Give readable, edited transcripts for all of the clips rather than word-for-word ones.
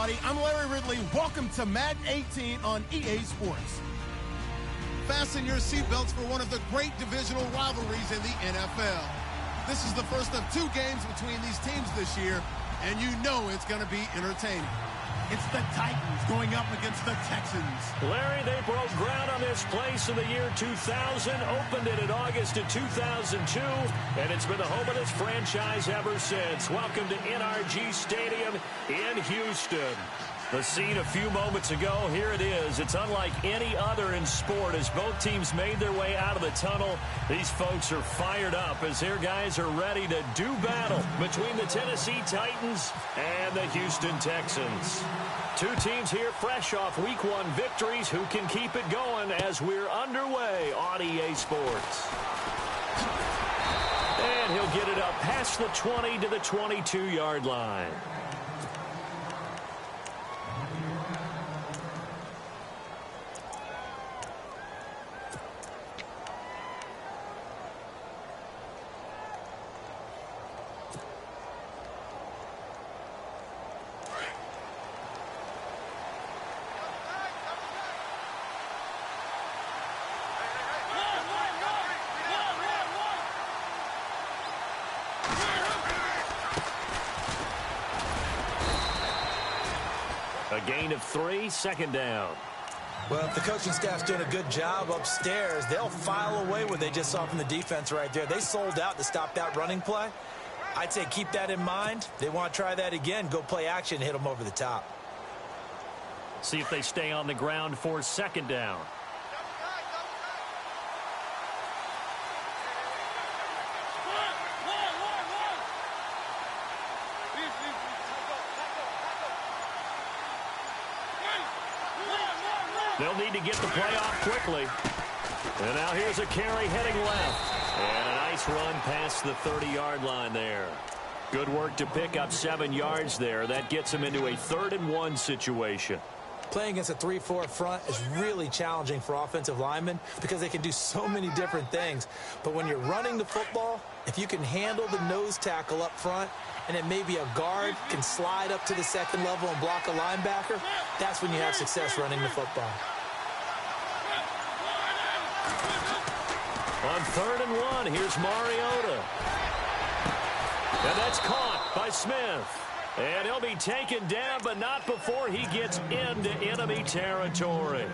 everybody. I'm Larry Ridley. Welcome to Madden 18 on EA Sports. Fasten your seatbelts for one of the great divisional rivalries in the NFL. This is the first of 2 games between these teams this year, and you know it's going to be entertaining. It's the Titans going up against the Texans. Larry, they broke ground on this place in the year 2000, opened it in August of 2002, and it's been the home of this franchise ever since. Welcome to NRG Stadium in Houston. The scene a few moments ago, here it is. It's unlike any other in sport as both teams made their way out of the tunnel. These folks are fired up as their guys are ready to do battle between the Tennessee Titans and the Houston Texans. 2 teams here fresh off Week 1 victories who can keep it going as we're underway on EA Sports. And he'll get it up past the 20 to the 22-yard line. A gain of 3, second down. Well, if the coaching staff's doing a good job upstairs, they'll file away what they just saw from the defense right there. They sold out to stop that running play. I'd say keep that in mind. They want to try that again. Go play action, hit them over the top. See if they stay on the ground for second down. They'll need to get the play off quickly. And now here's a carry heading left. And a nice run past the 30-yard line there. Good work to pick up 7 yards there. That gets them into a 3rd and 1 situation. Playing against a 3-4 front is really challenging for offensive linemen because they can do so many different things. But when you're running the football, if you can handle the nose tackle up front and then maybe a guard can slide up to the 2nd level and block a linebacker, that's when you have success running the football. On 3rd and 1, here's Mariota. And that's caught by Smith. And he'll be taken down, but not before he gets into enemy territory.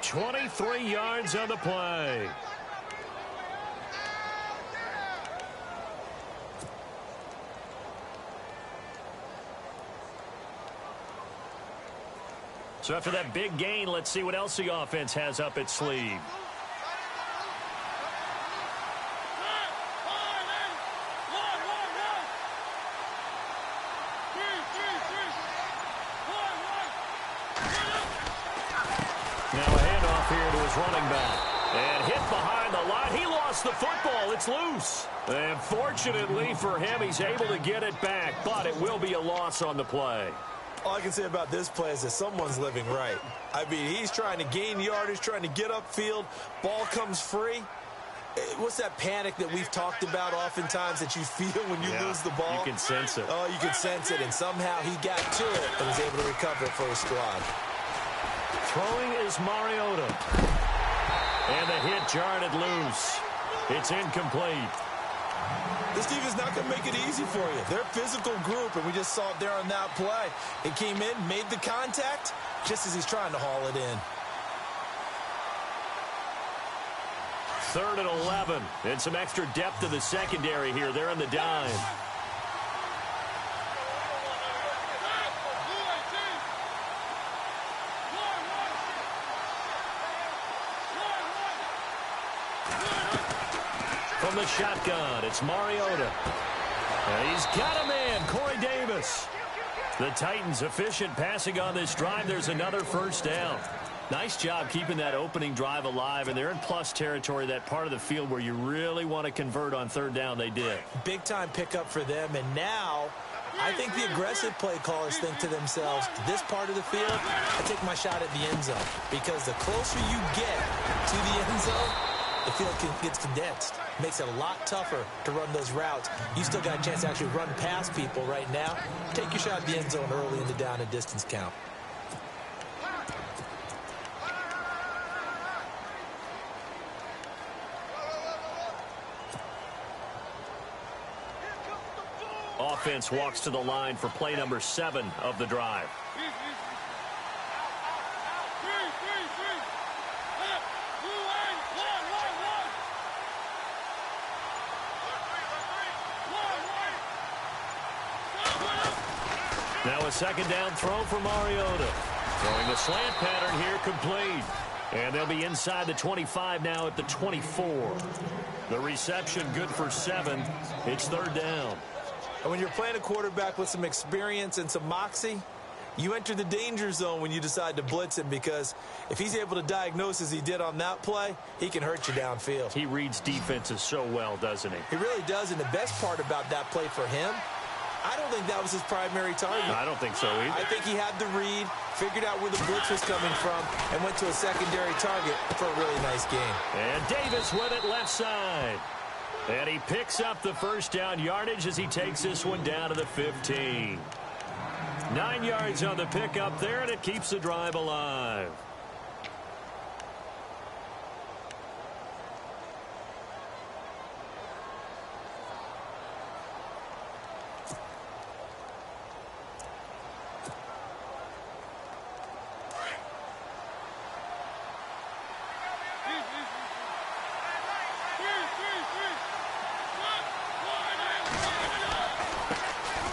23 yards on the play. So after that big gain, let's see what else the offense has up its sleeve. Now a handoff here to his running back. And hit behind the line. He lost the football. It's loose. And fortunately for him, he's able to get it back. But it will be a loss on the play. All I can say about this play is that someone's living right. I mean, he's trying to gain yardage, trying to get upfield. Ball comes free. What's that panic that we've talked about oftentimes that you feel when you lose the ball? You can sense it. Oh, you can sense it. And somehow he got to it and was able to recover it for his squad. Throwing is Mariota. And the hit jarred it loose. It's incomplete. This defense is not going to make it easy for you. They're a physical group, and we just saw it there on that play. It came in, made the contact, just as he's trying to haul it in. 3rd and 11. And some extra depth to the secondary here. They're in the dime. From the shotgun, it's Mariota. And he's got a man, Corey Davis. The Titans efficient passing on this drive. There's another first down. Nice job keeping that opening drive alive, and they're in plus territory, that part of the field where you really want to convert on 3rd down. They did. Big-time pickup for them, and now I think the aggressive play callers think to themselves, this part of the field, I take my shot at the end zone, because the closer you get to the end zone, the field gets condensed. makes it a lot tougher to run those routes. You still got a chance to actually run past people right now. Take your shot at the end zone early in the down and distance count. Offense walks to the line for play number 7 of the drive. Now a second down throw for Mariota. Throwing the slant pattern here, complete. And they'll be inside the 25 now at the 24. The reception good for 7. It's third down. And when you're playing a quarterback with some experience and some moxie, you enter the danger zone when you decide to blitz him, because if he's able to diagnose as he did on that play, he can hurt you downfield. He reads defenses so well, doesn't he? He really does, and the best part about that play for him, I don't think that was his primary target. I don't think so either. I think he had the read, figured out where the blitz was coming from, and went to a secondary target for a really nice game. And Davis with it left side. And he picks up the first down yardage as he takes this one down to the 15. 9 yards on the pickup there, and it keeps the drive alive.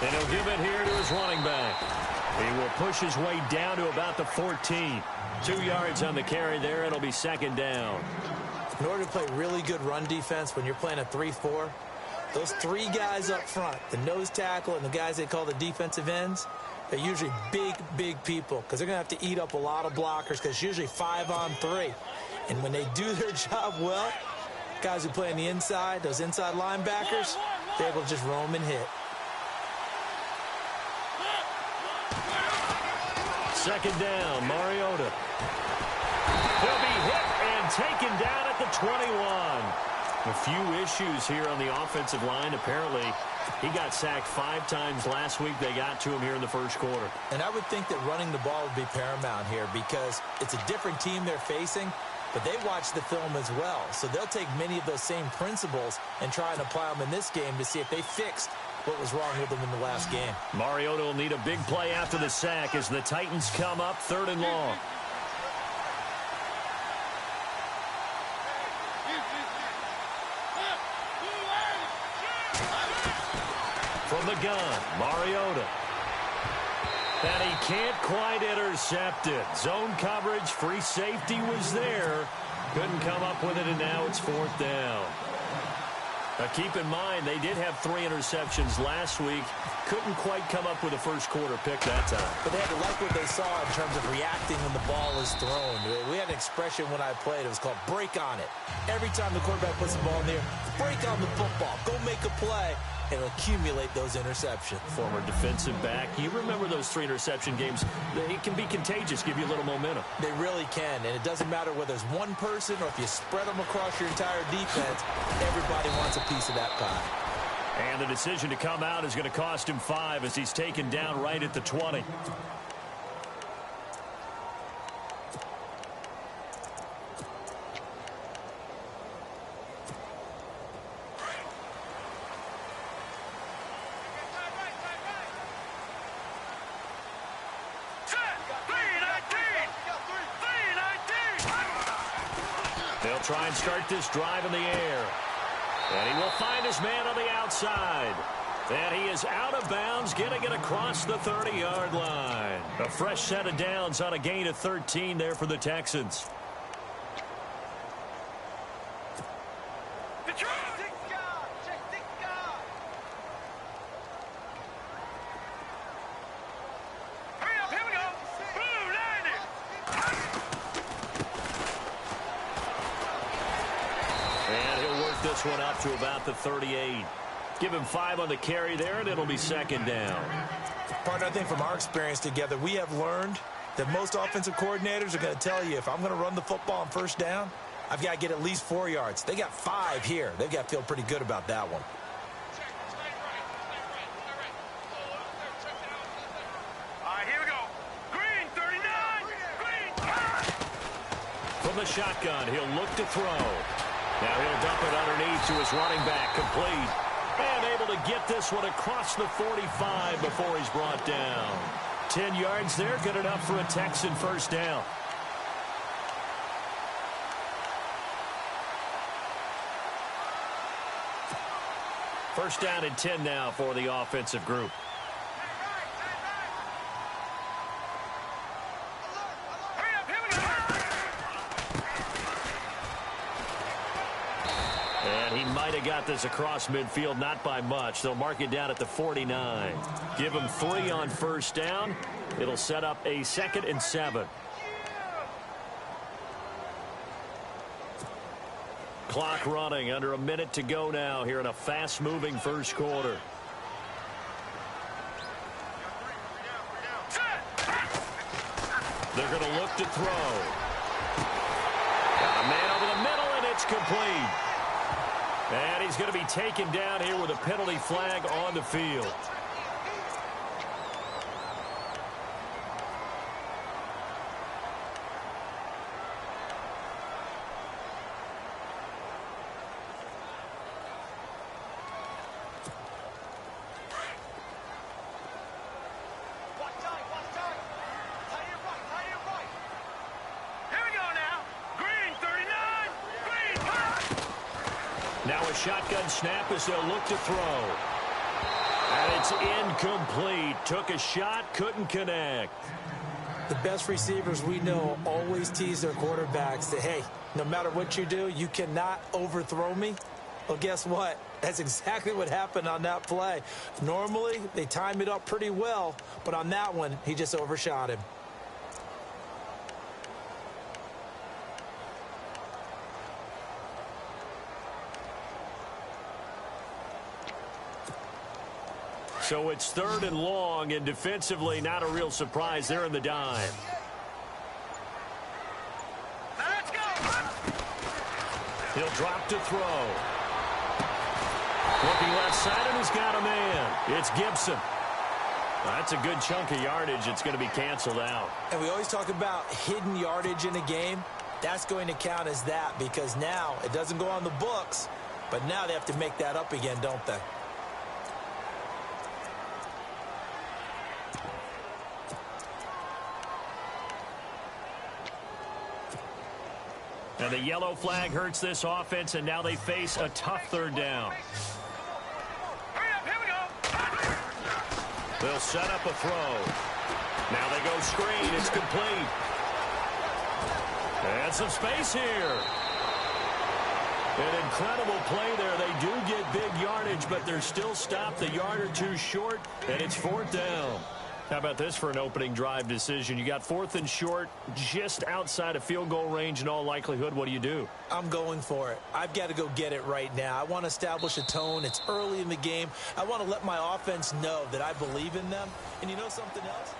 And he'll give it here to his running back. He will push his way down to about the 14. 2 yards on the carry there. It'll be second down. In order to play really good run defense when you're playing a 3-4, those 3 guys up front, the nose tackle and the guys they call the defensive ends, they're usually big people, because they're going to have to eat up a lot of blockers, because it's usually 5 on 3. And when they do their job well, guys who play on the inside, those inside linebackers, they're able to just roam and hit. Second down, Mariota. He'll be hit and taken down at the 21. A few issues here on the offensive line. Apparently, he got sacked 5 times last week. They got to him here in the first quarter. And I would think that running the ball would be paramount here, because it's a different team they're facing, but they watch the film as well. So they'll take many of those same principles and try and apply them in this game to see if they fixed what was wrong with them in the last game. Mariota will need a big play after the sack as the Titans come up 3rd and long. From the gun, Mariota. And he can't quite intercept it. Zone coverage, free safety was there. Couldn't come up with it, and now it's 4th down. Now keep in mind, they did have 3 interceptions last week. Couldn't quite come up with a first quarter pick that time. But they had to like what they saw in terms of reacting when the ball is thrown. We had an expression when I played. It was called break on it. Every time the quarterback puts the ball in there, break on the football. Go make a play and accumulate those interceptions. Former defensive back. You remember those 3 interception games. It can be contagious, give you a little momentum. They really can, and it doesn't matter whether it's one person or if you spread them across your entire defense. Everybody wants a piece of that pie. And the decision to come out is going to cost him 5 as he's taken down right at the 20. They'll try and start this drive in the air. And he will find his man on the outside. And he is out of bounds, getting it across the 30-yard line. A fresh set of downs on a gain of 13 there for the Texans. This one up to about the 38. Give him 5 on the carry there, and it'll be second down. Partner, I think from our experience together, we have learned that most offensive coordinators are going to tell you, if I'm going to run the football on first down, I've got to get at least 4 yards. They got 5 here. They've got to feel pretty good about that one. From the shotgun, he'll look to throw. Now he'll dump it underneath to his running back, complete. And able to get this one across the 45 before he's brought down. 10 yards there, good enough for a Texan first down. First down and 10 now for the offensive group. And he might have got this across midfield, not by much. They'll mark it down at the 49. Give him 3 on first down. It'll set up a 2nd and 7. Clock running, under a minute to go now here in a fast-moving first quarter. They're going to look to throw. Got a man over the middle, and it's complete. And he's going to be taken down here with a penalty flag on the field. Now a shotgun snap as they'll look to throw. And it's incomplete. Took a shot, couldn't connect. The best receivers we know always tease their quarterbacks that, hey, no matter what you do, you cannot overthrow me. Well, guess what? That's exactly what happened on that play. Normally, they time it up pretty well, but on that one, he just overshot him. So it's 3rd and long, and defensively not a real surprise there in the dime. Let's go. He'll drop to throw. Looking left side, and he's got a man. It's Gibson. That's a good chunk of yardage. It's going to be canceled out. And we always talk about hidden yardage in a game. That's going to count as that because now it doesn't go on the books, but now they have to make that up again, don't they? And the yellow flag hurts this offense, and now they face a tough 3rd down. Hurry up, here we go. They'll set up a throw. Now they go screen. It's complete. And some space here. An incredible play there. They do get big yardage, but they're still stopped a yard or 2 short, and it's 4th down. How about this for an opening drive decision? You got 4th and short, just outside of field goal range in all likelihood. What do you do? I'm going for it. I've got to go get it right now. I want to establish a tone. It's early in the game. I want to let my offense know that I believe in them. And you know something else?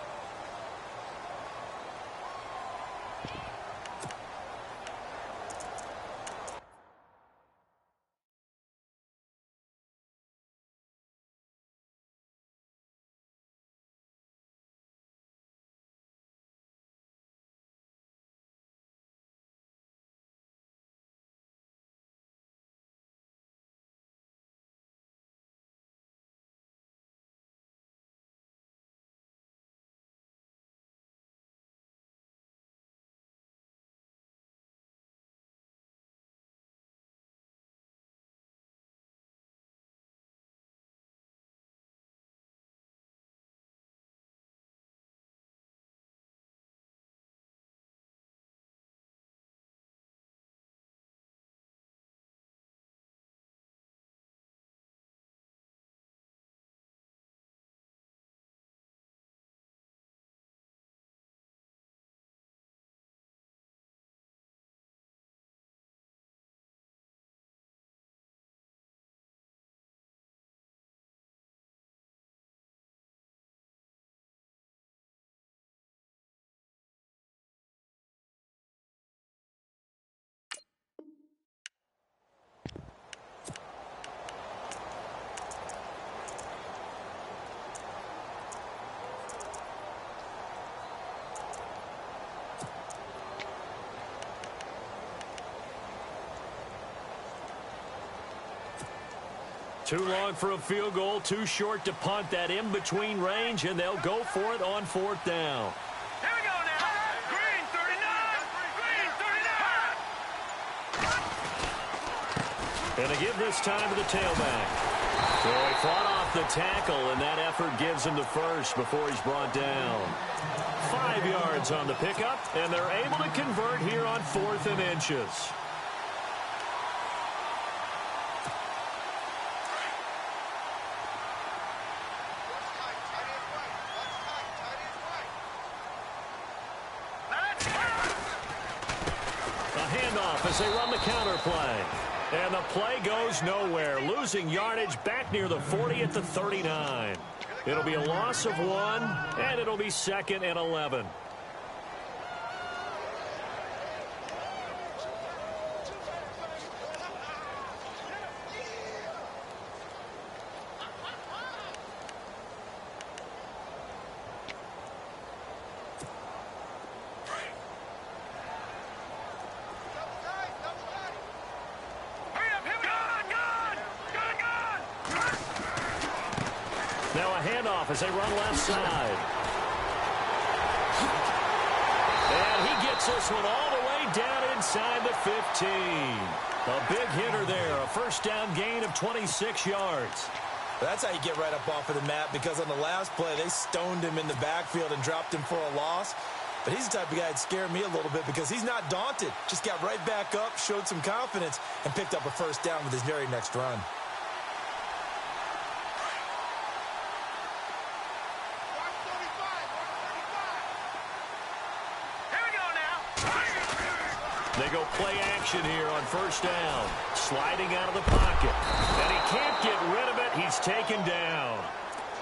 Too long for a field goal, too short to punt. That in-between range, and they'll go for it on 4th down. Here we go now. Green 39. Green 39. And they give this time to the tailback. So he fought off the tackle, and that effort gives him the first before he's brought down. 5 yards on the pickup, and they're able to convert here on 4th and inches. As they run the counter play. And the play goes nowhere. Losing yardage back near the 40 at the 39. It'll be a loss of 1, and it'll be 2nd and 11. As they run left side. And he gets this one all the way down inside the 15. A big hitter there. A first down gain of 26 yards. That's how you get right up off of the mat, because on the last play, they stoned him in the backfield and dropped him for a loss. But he's the type of guy that scared me a little bit because he's not daunted. Just got right back up, showed some confidence, and picked up a first down with his very next run. They go play action here on first down. Sliding out of the pocket. And he can't get rid of it. He's taken down.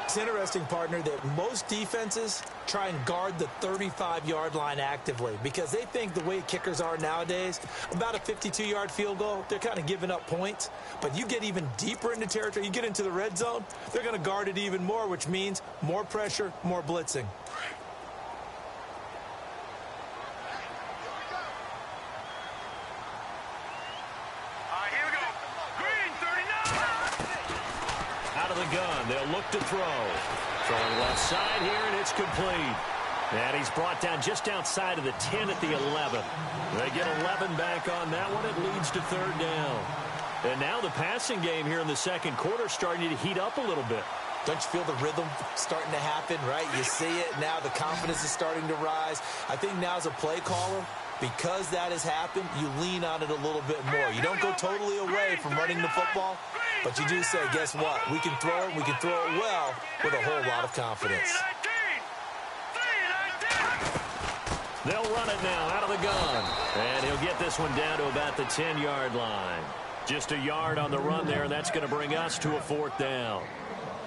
It's interesting, partner, that most defenses try and guard the 35-yard line actively because they think the way kickers are nowadays, about a 52-yard field goal, they're kind of giving up points. But you get even deeper into territory, you get into the red zone, they're going to guard it even more, which means more pressure, more blitzing. They'll look to throw. Throwing left side here, and it's complete. And he's brought down just outside of the 10 at the 11. They get 11 back on that one. It leads to 3rd down. And now the passing game here in the second quarter starting to heat up a little bit. Don't you feel the rhythm starting to happen, right? You see it now. The confidence is starting to rise. I think now as a play caller, because that has happened, you lean on it a little bit more. You don't go totally away from running the football, but you do say, guess what? We can throw it. We can throw it well with a whole lot of confidence. They'll run it now out of the gun. And he'll get this one down to about the 10-yard line. Just a yard on the run there, and that's going to bring us to a 4th down.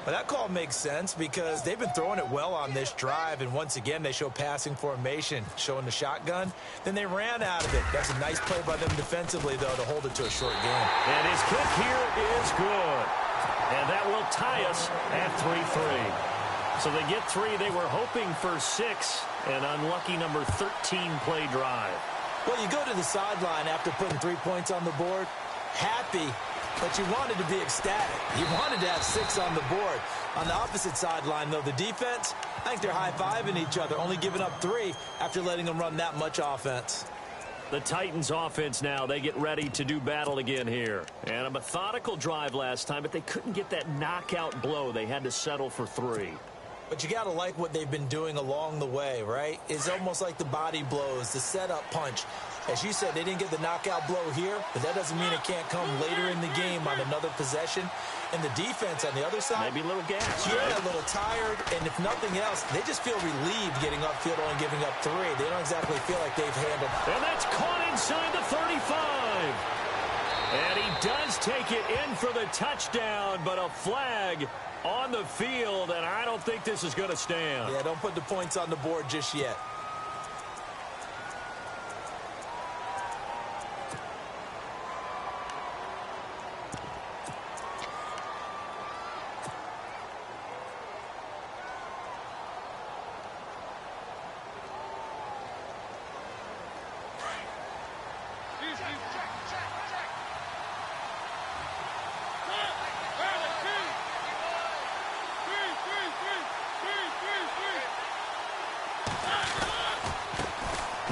Well, that call makes sense because they've been throwing it well on this drive, and once again, they show passing formation, showing the shotgun. Then they ran out of it. That's a nice play by them defensively, though, to hold it to a short game. And his kick here is good. And that will tie us at 3-3. So they get 3. They were hoping for 6, an unlucky number 13 play drive. Well, you go to the sideline after putting 3 points on the board, happy, but you wanted to be ecstatic. You wanted to have 6 on the board. On the opposite sideline, though, the defense, I think they're high-fiving each other, only giving up 3 after letting them run that much offense. The Titans offense now, they get ready to do battle again here. And a methodical drive last time, but they couldn't get that knockout blow. They had to settle for 3. But you got to like what they've been doing along the way, right? It's almost like the body blows, the setup punch. As you said, they didn't get the knockout blow here, but that doesn't mean it can't come later in the game on another possession. And the defense on the other side, maybe a little gas. Yeah, right? A little tired. And if nothing else, they just feel relieved getting upfield only giving up 3. They don't exactly feel like they've handled. And that's caught inside the 35. And he does take it in for the touchdown, but a flag on the field, and I don't think this is going to stand. Yeah, don't put the points on the board just yet.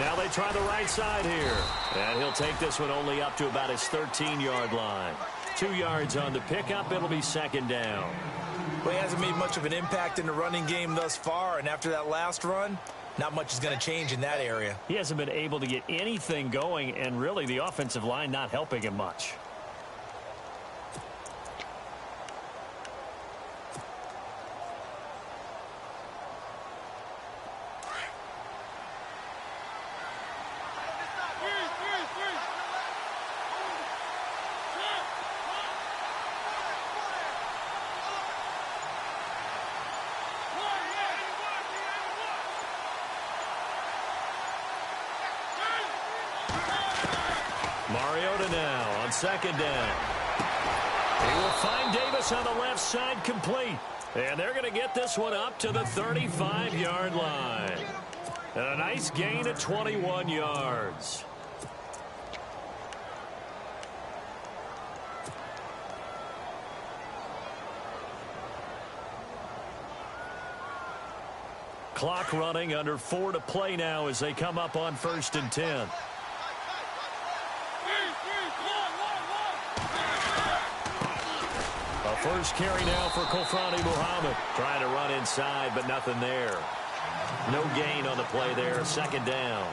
Now they try the right side here. And he'll take this one only up to about his 13-yard line. 2 yards on the pickup. It'll be second down. Well, he hasn't made much of an impact in the running game thus far, and after that last run, not much is going to change in that area. He hasn't been able to get anything going, and really the offensive line not helping him much. Mariota now on second down. He will find Davis on the left side complete. And they're going to get this one up to the 35-yard line. And a nice gain of 21 yards. Clock running, under 4 to play now as they come up on 1st and 10. A first carry now for Kofrani Muhammad. Trying to run inside, but nothing there. No gain on the play there. Second down.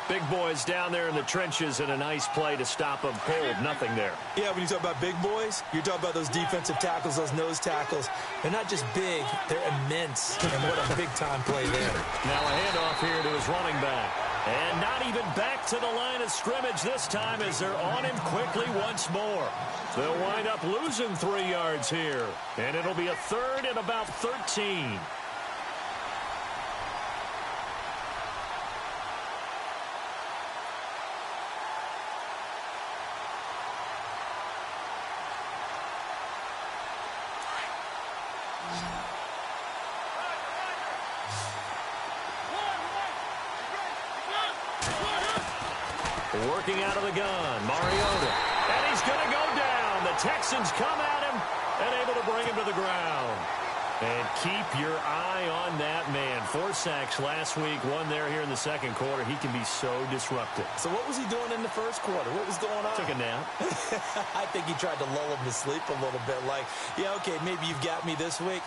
Big boys down there in the trenches, and a nice play to stop them cold. Nothing there. Yeah, when you talk about big boys, you're talking about those defensive tackles, those nose tackles. They're not just big, they're immense. And what a big-time play there. Now a handoff here to his running back. And not even back to the line of scrimmage this time as they're on him quickly once more. They'll wind up losing 3 yards here. And it'll be a third and about 13. Working out of the gun, Mariota. And he's going to go down. The Texans come at him and able to bring him to the ground. And keep your eye on that man. 4 sacks last week, 1 there here in the second quarter. He can be so disruptive. So what was he doing in the first quarter? What was going on? Took a nap. I think he tried to lull him to sleep a little bit. Like, yeah, okay, maybe you've got me this week.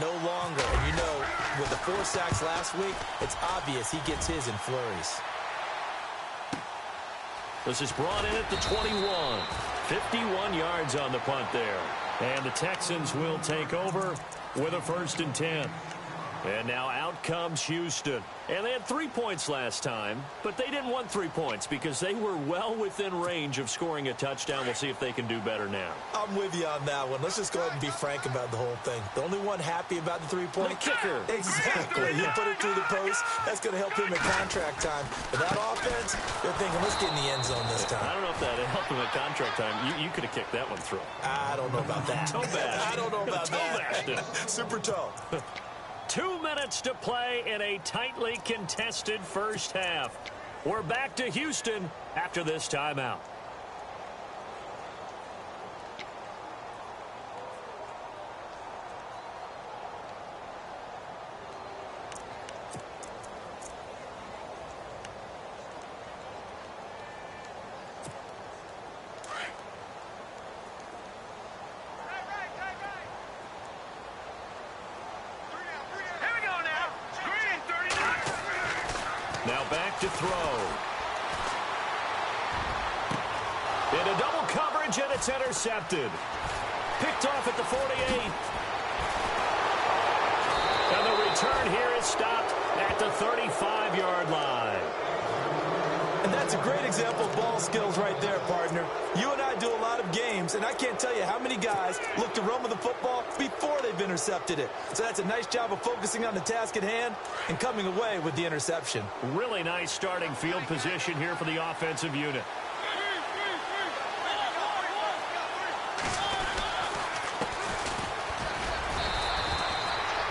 No longer. And you know, with the 4 sacks last week, it's obvious he gets his in flurries. This is brought in at the 21. 51 yards on the punt there. And the Texans will take over with a 1st and 10. And now out comes Houston. And they had 3 points last time, but they didn't want 3 points because they were well within range of scoring a touchdown. We'll see if they can do better now. I'm with you on that one. Let's just go ahead and be frank about the whole thing. The only one happy about the 3-point kicker. Exactly. You put it through the post. That's going to help him in contract time. But that offense, they're thinking, let's get in the end zone this time. I don't know if that helped him at contract time. You could have kicked that one through. I don't know about that. Toe bash. I don't know about that. Super toe. 2 minutes to play in a tightly contested first half. We're back to Houston after this timeout. Now back to throw. Into double coverage, and it's intercepted. Picked off at the 48. And the return here is stopped at the 35-yard line. And that's a great example of ball skills right there, partner. You and I do a lot of games, and I can't tell you how many guys look to run with the football before they've intercepted it. So that's a nice job of focusing on the task at hand and coming away with the interception. Really nice starting field position here for the offensive unit.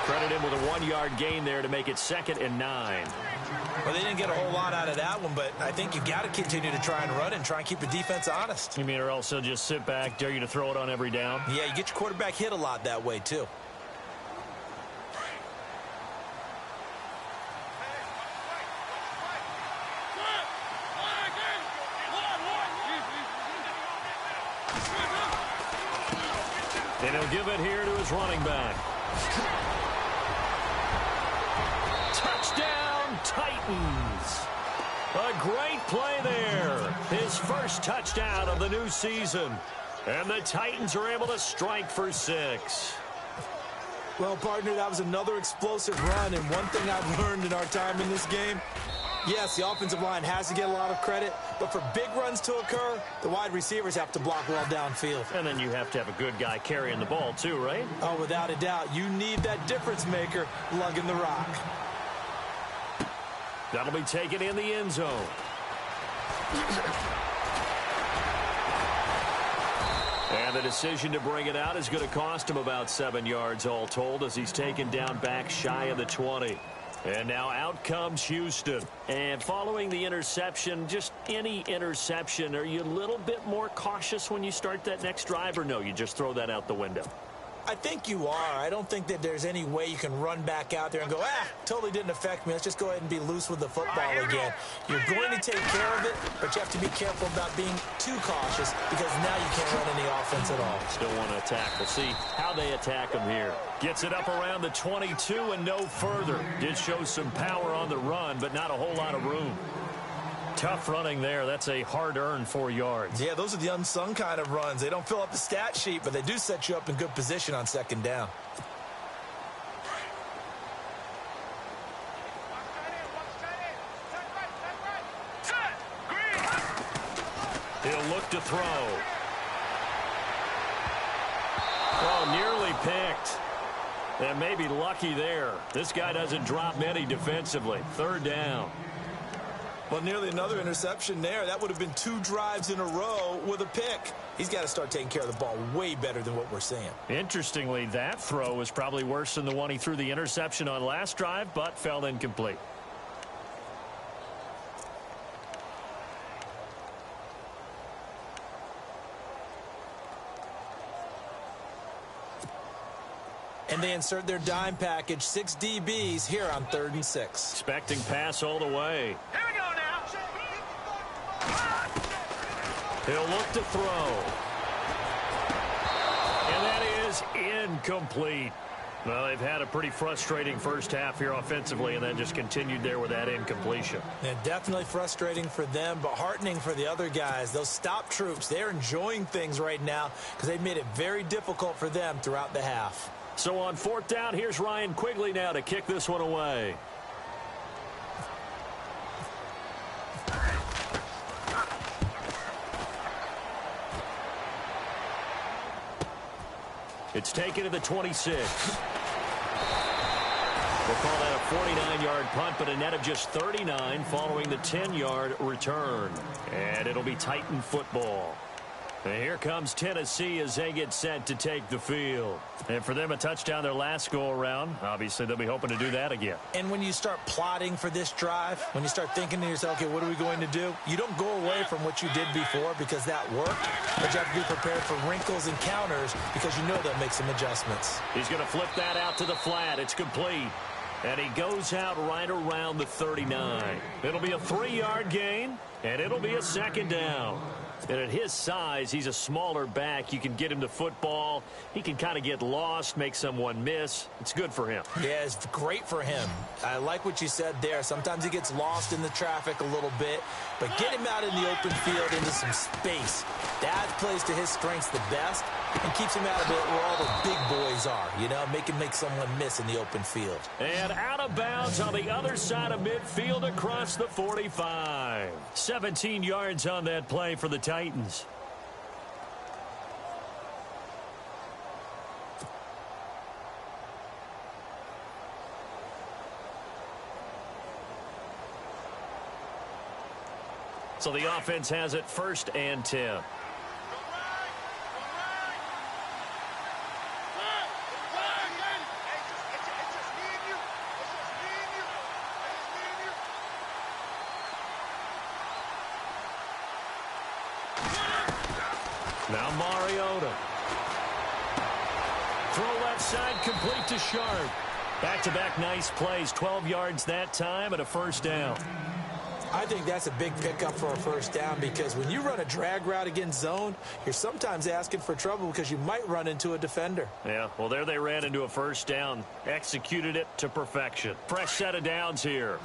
Credit him with a 1-yard gain there to make it 2nd and 9. Well, they didn't get a whole lot out of that one, but I think you've got to continue to try and run and try and keep the defense honest. You mean, or also just sit back, dare you to throw it on every down? Yeah, you get your quarterback hit a lot that way, too. And he'll give it here to his running back. Touchdown, Titans. A great play there. His first touchdown of the new season. And the Titans are able to strike for 6. Well, partner, that was another explosive run. And one thing I've learned in our time in this game, yes, the offensive line has to get a lot of credit, but for big runs to occur, the wide receivers have to block well downfield. And then you have to have a good guy carrying the ball too, right? Oh, without a doubt. You need that difference maker lugging the rock. That'll be taken in the end zone. And the decision to bring it out is going to cost him about 7 yards all told as he's taken down back shy of the 20. And now out comes Houston. And following the interception, just any interception, are you a little bit more cautious when you start that next drive, or no, you just throw that out the window? I think you are. I don't think that there's any way you can run back out there and go, totally didn't affect me. Let's just go ahead and be loose with the football again. You're going to take care of it, but you have to be careful about being too cautious because now you can't run any offense at all. Still want to attack. We'll see how they attack him here. Gets it up around the 22 and no further. Did show some power on the run, but not a whole lot of room. Tough running there. That's a hard-earned 4 yards. Yeah, those are the unsung kind of runs. They don't fill up the stat sheet, but they do set you up in good position on second down. He'll look to throw. Oh, nearly picked. And maybe lucky there. This guy doesn't drop many defensively. Third down. Well, nearly another interception there. That would have been 2 drives in a row with a pick. He's got to start taking care of the ball way better than what we're seeing. Interestingly, that throw was probably worse than the one he threw the interception on last drive, but fell incomplete. And they insert their dime package, 6 DBs here on 3rd and 6. Expecting pass all the way. Here we go now. He'll look to throw. And that is incomplete. Well, they've had a pretty frustrating first half here offensively, and then just continued there with that incompletion. Yeah, definitely frustrating for them, but heartening for the other guys. Those stop troops, they're enjoying things right now because they've made it very difficult for them throughout the half. So on 4th down, here's Ryan Quigley now to kick this one away. It's taken to the 26. We'll call that a 49-yard punt, but a net of just 39 following the 10-yard return. And it'll be Titan football. And here comes Tennessee as they get set to take the field. And for them, a touchdown their last go-around. Obviously, they'll be hoping to do that again. And when you start plotting for this drive, when you start thinking to yourself, okay, what are we going to do? You don't go away from what you did before because that worked, but you have to be prepared for wrinkles and counters because you know they'll make some adjustments. He's going to flip that out to the flat. It's complete. And he goes out right around the 39. It'll be a 3-yard gain, and it'll be a 2nd down. And at his size, he's a smaller back. You can get him to football. He can kind of get lost, make someone miss. It's good for him. Yeah, it's great for him. I like what you said there. Sometimes he gets lost in the traffic a little bit, but get him out in the open field into some space. That plays to his strengths the best and keeps him out of it where all the big boys are, you know, make someone miss in the open field. And out of bounds on the other side of midfield across the 45. 17 yards on that play for the Titans. So the offense has it 1st and 10. Now Mariota. Throw left side, complete to Sharp. Back-to-back nice plays, 12 yards that time and a 1st down. I I think that's a big pickup for a first down because when you run a drag route against zone, you're sometimes asking for trouble because you might run into a defender. Yeah, well, there they ran into a first down. Executed it to perfection. Fresh set of downs here.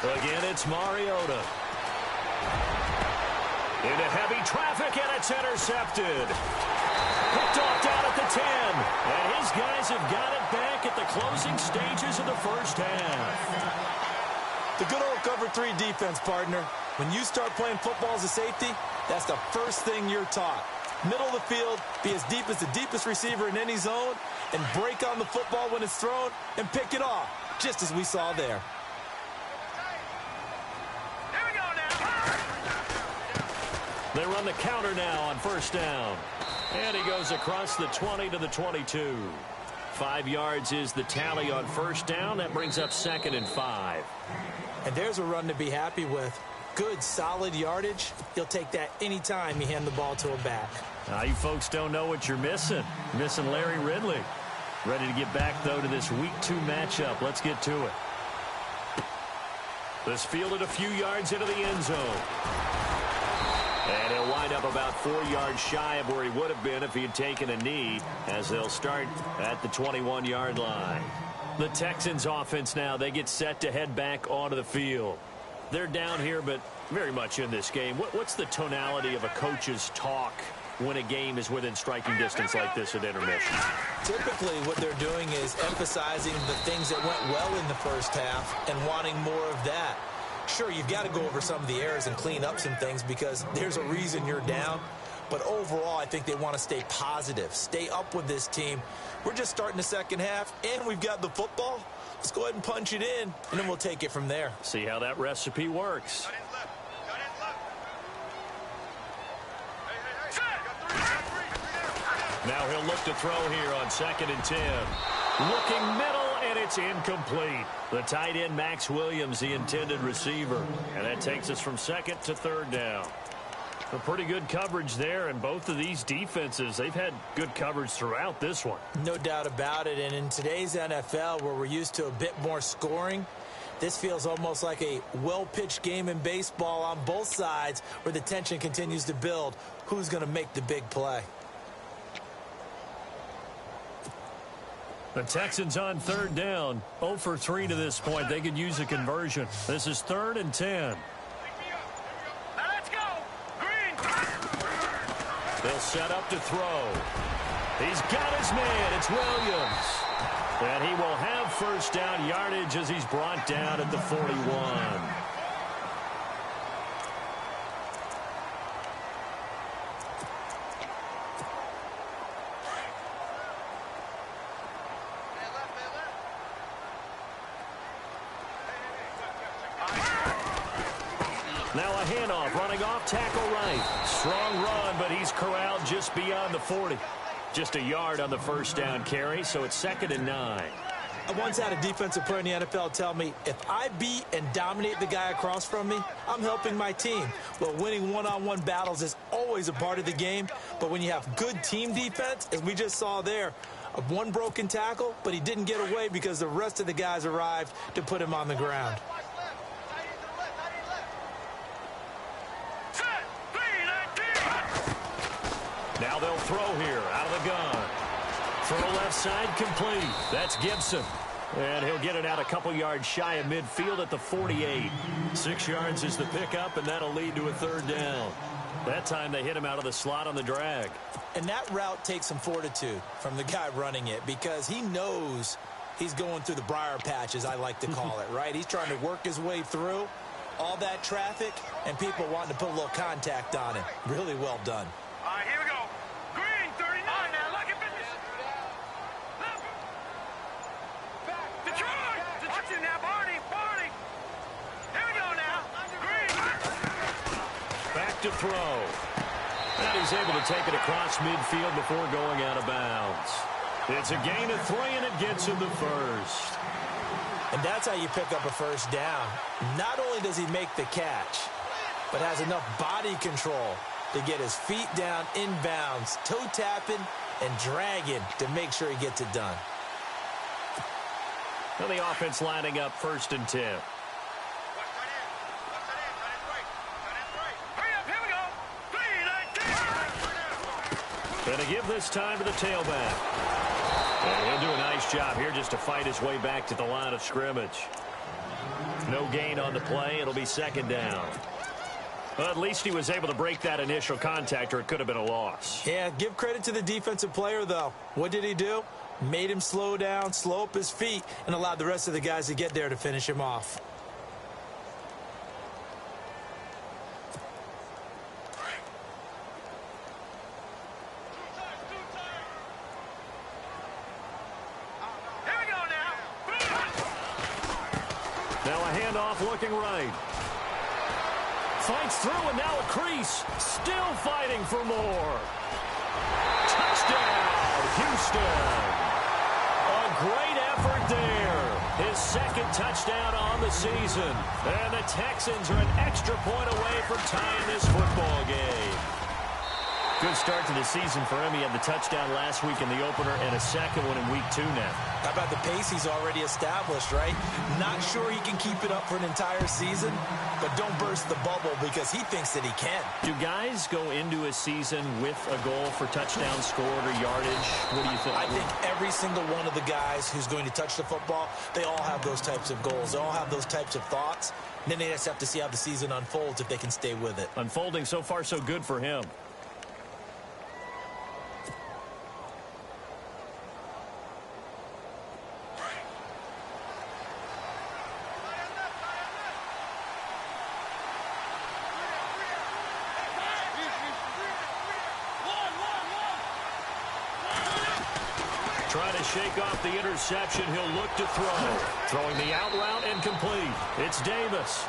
Again, it's Mariota. Into heavy traffic, and it's intercepted. Picked off down at the 10. And his guys have got it back at the closing stages of the first half. The good old cover 3 defense, partner. When you start playing football as a safety, that's the first thing you're taught. Middle of the field, be as deep as the deepest receiver in any zone, and break on the football when it's thrown and pick it off, just as we saw there. They run the counter now on first down. And he goes across the 20 to the 22. 5 yards is the tally on first down. That brings up 2nd and 5. And there's a run to be happy with. Good, solid yardage. You'll take that anytime you hand the ball to a back. Now, you folks don't know what you're missing. Missing Larry Ridley. Ready to get back, though, to this Week 2 matchup. Let's get to it. This fielded a few yards into the end zone. And he'll wind up about 4 yards shy of where he would have been if he had taken a knee, as they'll start at the 21-yard line. The Texans offense now, they get set to head back onto the field. They're down here, but very much in this game. What's the tonality of a coach's talk when a game is within striking distance like this at intermission? Typically, what they're doing is emphasizing the things that went well in the first half and wanting more of that. Sure, you've got to go over some of the errors and clean up some things because there's a reason you're down. But overall, I think they want to stay positive, stay up with this team. We're just starting the second half, and we've got the football. Let's go ahead and punch it in, and then we'll take it from there. See how that recipe works. Now he'll look to throw here on 2nd and 10. Looking middle, and it's incomplete. The tight end, Max Williams, the intended receiver. And that takes us from 2nd to 3rd down. A pretty good coverage there, and both of these defenses, they've had good coverage throughout this one. No doubt about it, and in today's NFL, where we're used to a bit more scoring, this feels almost like a well-pitched game in baseball on both sides where the tension continues to build. Who's going to make the big play? The Texans on 3rd down, 0 for 3 to this point. They could use a conversion. This is 3rd and 10. Now let's go. Green. They'll set up to throw. He's got his man. It's Williams. And he will have first down yardage as he's brought down at the 41. Now a handoff, running off tackle right. Strong run, but he's corralled just beyond the 40. Just a yard on the first down carry, so it's 2nd and 9. I once had a defensive player in the NFL tell me, if I beat and dominate the guy across from me, I'm helping my team. Well, winning one-on-one battles is always a part of the game, but when you have good team defense, as we just saw there, one broken tackle, but he didn't get away because the rest of the guys arrived to put him on the ground. Now they'll throw here out of the gun. Throw left side complete. That's Gibson. And he'll get it out a couple yards shy of midfield at the 48. 6 yards is the pickup, and that'll lead to a 3rd down. That time they hit him out of the slot on the drag. And that route takes some fortitude from the guy running it because he knows he's going through the briar patch, as I like to call it, right? He's trying to work his way through all that traffic and people wanting to put a little contact on him. Really well done. All right, here we go. Green, 39. Now, look at this. Detroit. Watch it now, Barney. Here we go now. Green. Back to throw. And he's able to take it across midfield before going out of bounds. It's a gain of 3, and it gets him the first. And that's how you pick up a first down. Not only does he make the catch, but has enough body control to get his feet down inbounds, toe tapping and dragging to make sure he gets it done. Well, the offense lining up 1st and 10. Going to give this time to the tailback. And he'll do a nice job here just to fight his way back to the line of scrimmage. No gain on the play. It'll be 2nd down. Well, at least he was able to break that initial contact, or it could have been a loss. Yeah, give credit to the defensive player, though. What did he do? Made him slow down, slow up his feet, and allowed the rest of the guys to get there to finish him off. Now a handoff looking right. Fights through and now a crease. Still fighting for more. Touchdown, Houston. A great effort there. His 2nd touchdown on the season. And the Texans are an extra point away from tying this football game. Good start to the season for him. He had the touchdown last week in the opener and a 2nd one in week 2 now. How about the pace he's already established, right? Not sure he can keep it up for an entire season, but don't burst the bubble because he thinks that he can. Do guys go into a season with a goal for touchdown scored or yardage? What do you think? I think every single one of the guys who's going to touch the football, they all have those types of goals. They all have those types of thoughts. And then they just have to see how the season unfolds if they can stay with it. Unfolding so far so good for him. Trying to shake off the interception. He'll look to throw. Throwing the out route and complete. It's Davis.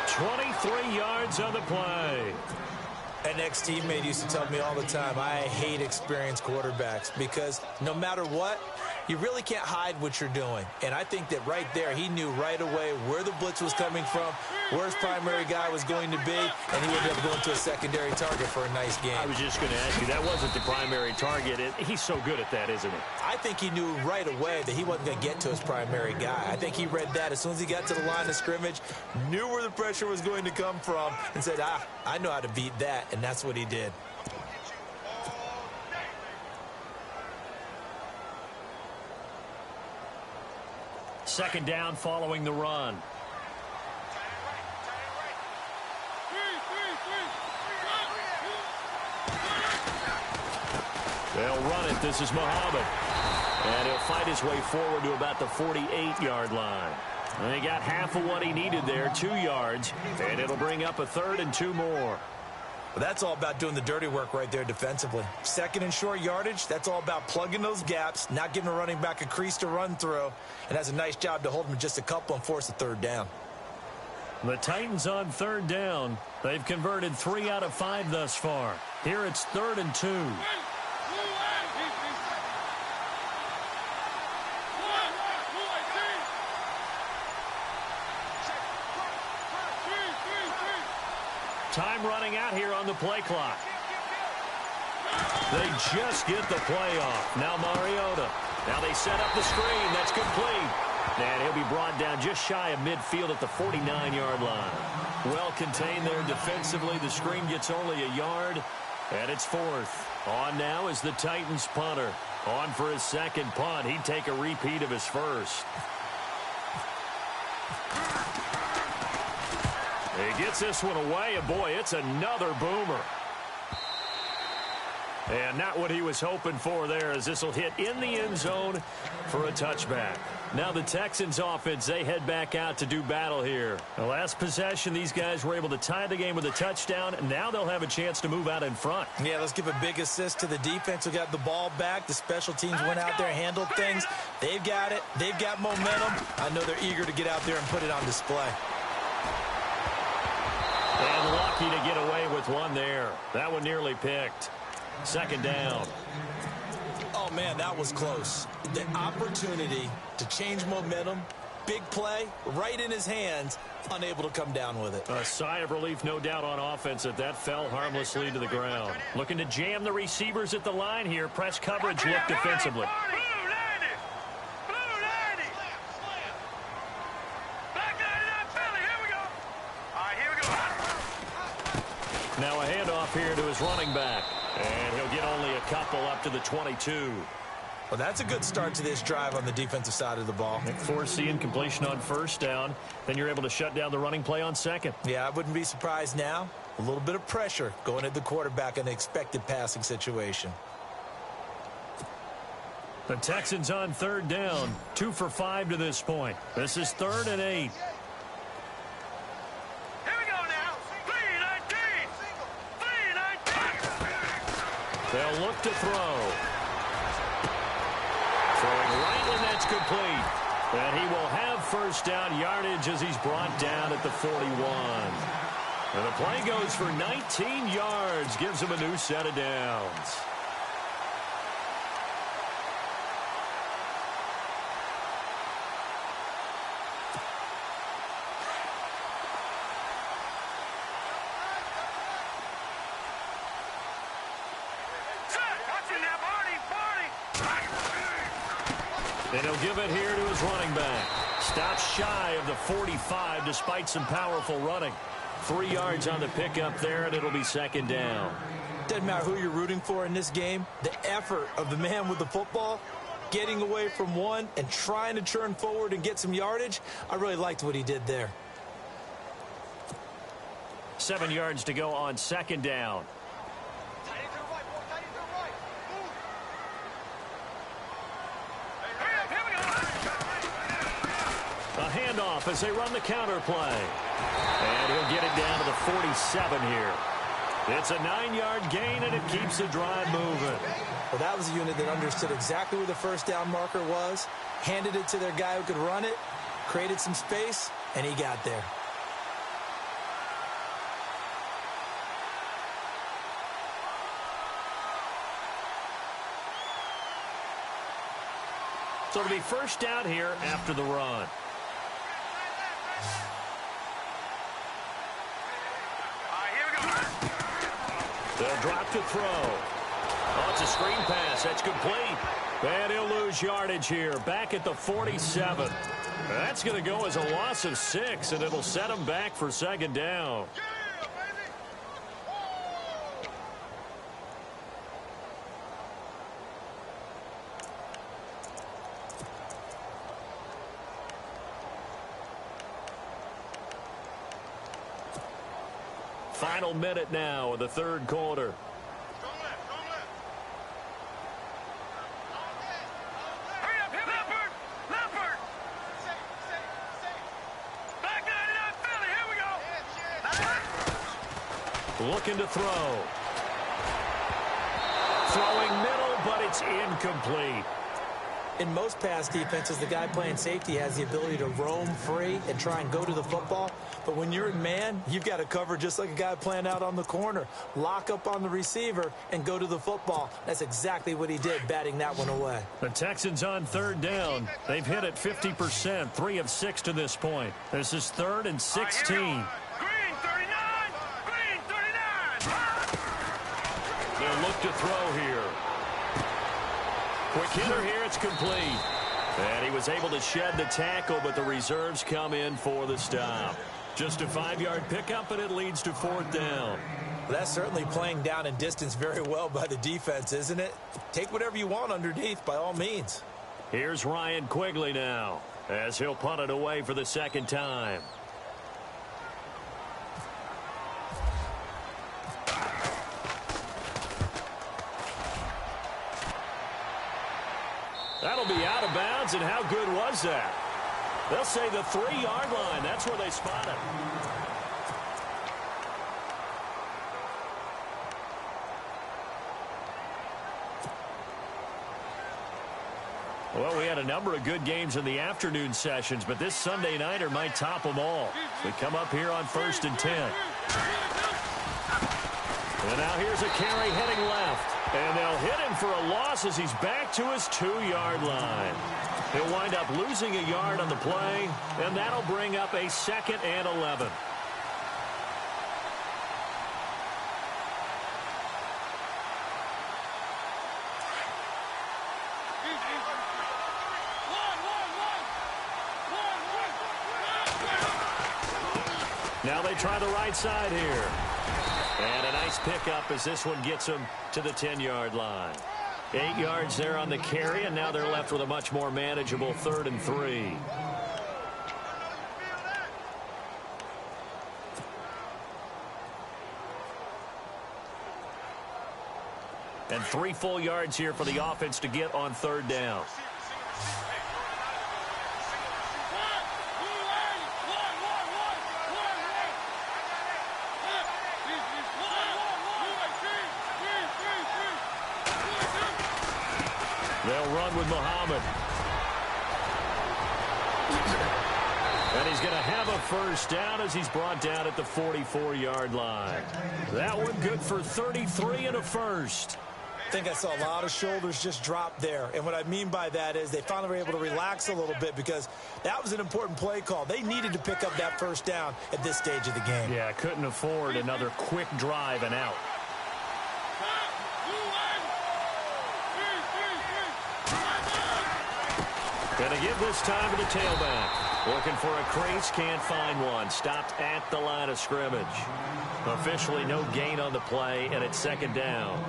23 yards on the play. An ex-teammate used to tell me all the time, I hate experienced quarterbacks because no matter what, you really can't hide what you're doing. And I think that right there, he knew right away where the blitz was coming from, where his primary guy was going to be, and he ended up going to a secondary target for a nice game. I was just going to ask you, that wasn't the primary target. He's so good at that, isn't he? I think he knew right away that he wasn't going to get to his primary guy. I think he read that as soon as he got to the line of scrimmage, knew where the pressure was going to come from, and said, I know how to beat that, and that's what he did. Second down following the run. They'll run it. This is Muhammad. And he'll fight his way forward to about the 48-yard line. And he got half of what he needed there, 2 yards. And it'll bring up a 3rd and 2 more. Well, that's all about doing the dirty work right there defensively. 2nd and short yardage, that's all about plugging those gaps, not giving a running back a crease to run through, and has a nice job to hold him just a couple and force a 3rd down. The Titans on 3rd down. They've converted 3 out of 5 thus far. Here it's 3rd and 2. Time running out here on the play clock. They just get the play off. Now Mariota. Now they set up the screen. That's complete. And he'll be brought down just shy of midfield at the 49-yard line. Well contained there defensively. The screen gets only a yard. And it's 4th. On now is the Titans punter. On for his 2nd punt. He'd take a repeat of his 1st. He gets this one away, and boy, it's another boomer. And not what he was hoping for there, as this will hit in the end zone for a touchback. Now the Texans offense, they head back out to do battle here. The last possession, these guys were able to tie the game with a touchdown, and now they'll have a chance to move out in front. Yeah, let's give a big assist to the defense who got the ball back. The special teams went out there, handled things. They've got it. They've got momentum. I know they're eager to get out there and put it on display. And lucky to get away with one there. That one nearly picked. 2nd down. Oh, man, that was close. The opportunity to change momentum Big play, right in his hands, unable to come down with it. A sigh of relief, no doubt, on offense that fell harmlessly to the ground. Looking to jam the receivers at the line here. Press coverage look defensively. Now a handoff here to his running back. And he'll get only a couple up to the 22. Well, that's a good start to this drive on the defensive side of the ball. Force incompletion on first down. Then you're able to shut down the running play on second. Yeah, I wouldn't be surprised now. A little bit of pressure going at the quarterback in an expected passing situation. The Texans on third down. 2 for 5 to this point. This is 3rd and 8. They'll look to throw. Throwing right, and that's complete. And he will have first down yardage as he's brought down at the 41. And the play goes for 19 yards. Gives him a new set of downs. And he'll give it here to his running back. Stops shy of the 45 despite some powerful running. 3 yards on the pickup there, and it'll be second down. Doesn't matter who you're rooting for in this game. The effort of the man with the football, getting away from one and trying to turn forward and get some yardage, I really liked what he did there. 7 yards to go on second down. A handoff as they run the counter play. And he'll get it down to the 47 here. It's a 9-yard gain, and it keeps the drive moving. Well, that was a unit that understood exactly where the first down marker was, handed it to their guy who could run it, created some space, and he got there. So it'll be first down here after the run. They'll drop to throw. Oh, it's a screen pass. That's complete. And he'll lose yardage here. Back at the 47. That's going to go as a loss of 6, and it'll set him back for second down. Final minute now of the third quarter. Looking to throw. Throwing middle, but it's incomplete. In most pass defenses, the guy playing safety has the ability to roam free and try and go to the football. But when you're in man, you've got to cover just like a guy playing out on the corner. Lock up on the receiver and go to the football. That's exactly what he did, batting that one away. The Texans on third down. They've hit it 50%, 3 of 6 to this point. This is 3rd and 16. Green 39! Green 39! They'll look to throw here. Quick hitter here, it's complete. And he was able to shed the tackle, but the reserves come in for the stop. Just a 5-yard pickup, and it leads to 4th down. Well, that's certainly playing down in distance very well by the defense, isn't it? Take whatever you want underneath, by all means. Here's Ryan Quigley now, as he'll punt it away for the second time. That'll be out of bounds, and how good was that? They'll say the 3-yard line. That's where they spot it. Well, we had a number of good games in the afternoon sessions, but this Sunday nighter might top them all. We come up here on 1st and 10. And now here's a carry heading left. And they'll hit him for a loss as he's back to his 2-yard line. He'll wind up losing a yard on the play, and that'll bring up a 2nd and 11. Now they try the right side here. And a nice pickup as this one gets them to the 10-yard line. 8 yards there on the carry, and now they're left with a much more manageable 3rd and 3. And 3 full yards here for the offense to get on 3rd down. They'll run with Muhammad. And he's going to have a 1st down as he's brought down at the 44-yard line. That one good for 33 and a 1st. I think I saw a lot of shoulders just drop there. And what I mean by that is they finally were able to relax a little bit because that was an important play call. They needed to pick up that 1st down at this stage of the game. Yeah, couldn't afford another quick drive and out. Going to give this time to the tailback. Looking for a crease, can't find one. Stopped at the line of scrimmage. Officially no gain on the play, and it's 2nd down.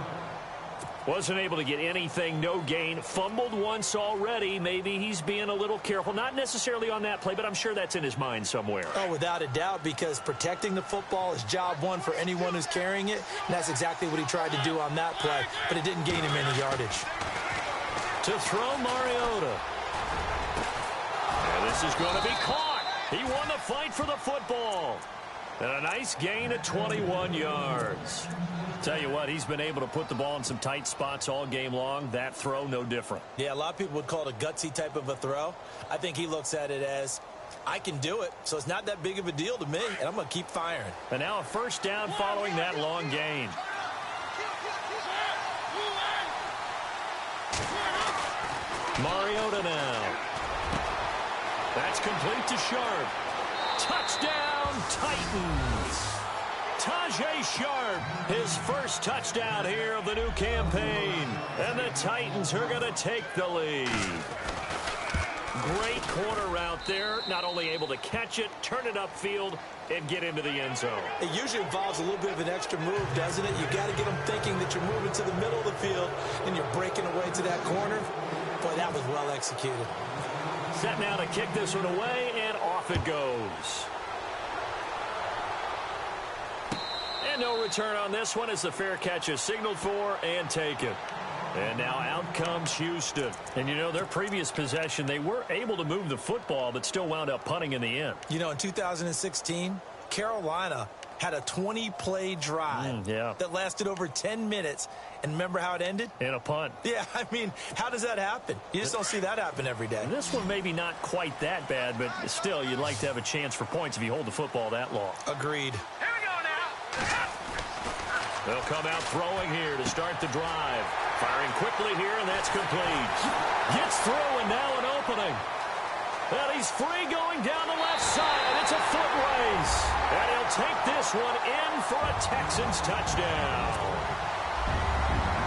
Wasn't able to get anything, no gain. Fumbled once already. Maybe he's being a little careful. Not necessarily on that play, but I'm sure that's in his mind somewhere. Oh, without a doubt, because protecting the football is job one for anyone who's carrying it, and that's exactly what he tried to do on that play, but it didn't gain him any yardage. To throw Mariota. And this is going to be caught. He won the fight for the football. And a nice gain of 21 yards. Tell you what, he's been able to put the ball in some tight spots all game long. That throw, no different. Yeah, a lot of people would call it a gutsy type of a throw. I think he looks at it as, I can do it, so it's not that big of a deal to me, and I'm going to keep firing. And now a 1st down following that long gain. Mariota now. That's complete to Sharp. Touchdown, Titans. Tajay Sharp, his 1st touchdown here of the new campaign. And the Titans are going to take the lead. Great corner route there. Not only able to catch it, turn it upfield, and get into the end zone. It usually involves a little bit of an extra move, doesn't it? You got to get them thinking that you're moving to the middle of the field, and you're breaking away to that corner. Boy, that was well executed. Set now to kick this one away, and off it goes. And no return on this one as the fair catch is signaled for and taken. And now out comes Houston. And, you know, their previous possession, they were able to move the football, but still wound up punting in the end. You know, in 2016, Carolina had a 20-play drive that lasted over 10 minutes. And remember how it ended? In a punt. Yeah, I mean, how does that happen? You just don't see that happen every day. This one maybe not quite that bad, but still, you'd like to have a chance for points if you hold the football that long. Agreed. Here we go now. They'll come out throwing here to start the drive. Firing quickly here, and that's complete. Gets through, and now an opening. And he's free going down the left side. It's a foot race. And he'll take this one in for a Texans touchdown.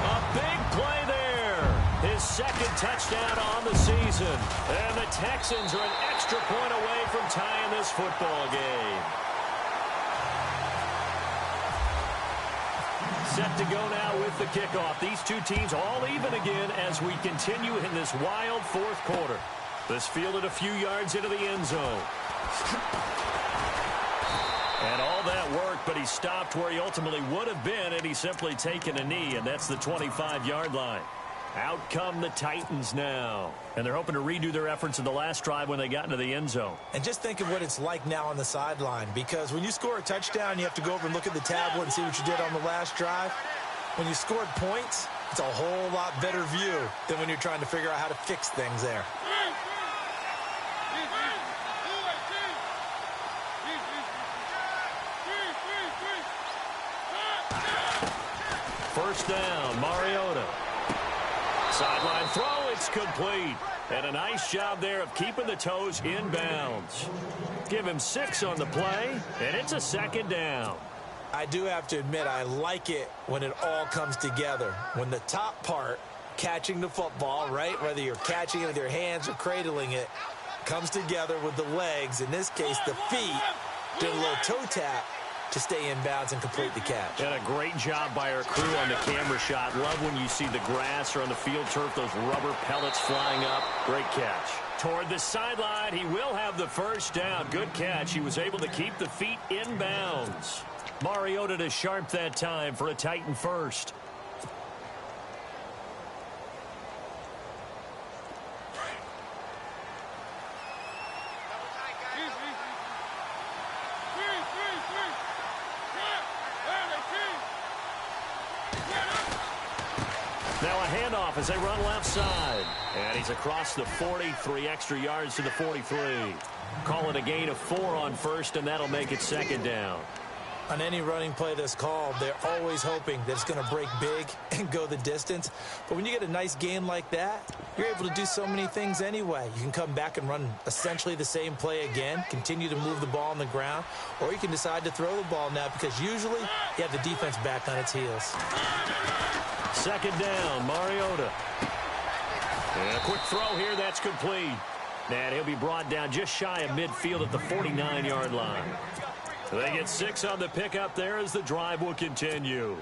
A big play there. His 2nd touchdown on the season. And the Texans are an extra point away from tying this football game. Set to go now with the kickoff. These two teams all even again as we continue in this wild 4th quarter. This fielded a few yards into the end zone. And all that worked, but he stopped where he ultimately would have been, and he's simply taken a knee, and that's the 25-yard line. Out come the Titans now. And they're hoping to redo their efforts in the last drive when they got into the end zone. And just think of what it's like now on the sideline, because when you score a touchdown, you have to go over and look at the tablet and see what you did on the last drive. When you scored points, it's a whole lot better view than when you're trying to figure out how to fix things there. first down. Mariota. Sideline throw, it's complete. And a nice job there of keeping the toes in bounds. Give him 6 on the play, and it's a second down. I do have to admit, I like it when it all comes together. When the top part, catching the football, right, whether you're catching it with your hands or cradling it, comes together with the legs, in this case the feet, doing a little toe tap to stay in bounds and complete the catch. And a great job by our crew on the camera shot. Love when you see the grass or on the field turf, those rubber pellets flying up. Great catch. Toward the sideline, he will have the first down. Good catch. He was able to keep the feet in bounds. Mariota to sharp that time for a Titan first. Now a handoff as they run left side. And he's across the 40, 3 extra yards to the 43. Call it a gain of 4 on first, and that'll make it second down. On any running play that's called, they're always hoping that it's going to break big and go the distance. But when you get a nice gain like that, you're able to do so many things anyway. You can come back and run essentially the same play again, continue to move the ball on the ground, or you can decide to throw the ball now because usually you have the defense back on its heels. Second down, Mariota. And a quick throw here, that's complete. And he'll be brought down just shy of midfield at the 49-yard line. They get 6 on the pickup there as the drive will continue.